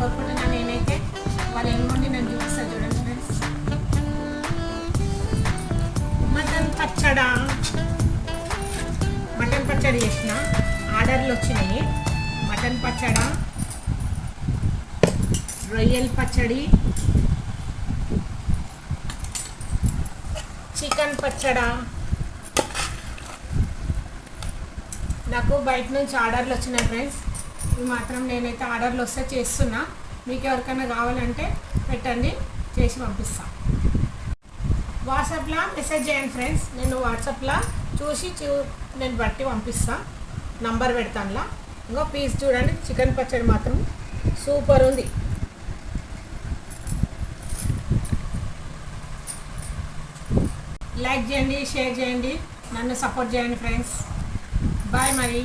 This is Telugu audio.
కోరుకుంటున్నాను. నేనైతే వాళ్ళు ఎన్నుండి నేను చూపిస్తాను చూడండి ఫ్రెండ్స్. మటన్ పచ్చడి చేసిన ఆర్డర్లు వచ్చినాయి. మటన్ పచ్చడి, రొయ్యల పచ్చడి, చికెన్ పచ్చడి. నాకు బయట నుంచి ఆర్డర్లు వచ్చినాయి ఫ్రెండ్స్. ఇవి మాత్రం నేనైతే ఆర్డర్లు వస్తే చేస్తున్నా. మీకు ఎవరికైనా కావాలంటే పెట్టండి, చేసి పంపిస్తాను. వాట్సాప్లో మెసేజ్ చేయండి ఫ్రెండ్స్. నేను వాట్సాప్లో చూసి నేను బట్టి పంపిస్తాను. నంబర్ పెడతానులా. ఇంకో పీస్ చూడండి. చికెన్ పచ్చడి మాత్రం సూపర్ ఉంది. లైక్ చేయండి, షేర్ చేయండి, నన్ను సపోర్ట్ చేయండి ఫ్రెండ్స్. బాయ్ మరి.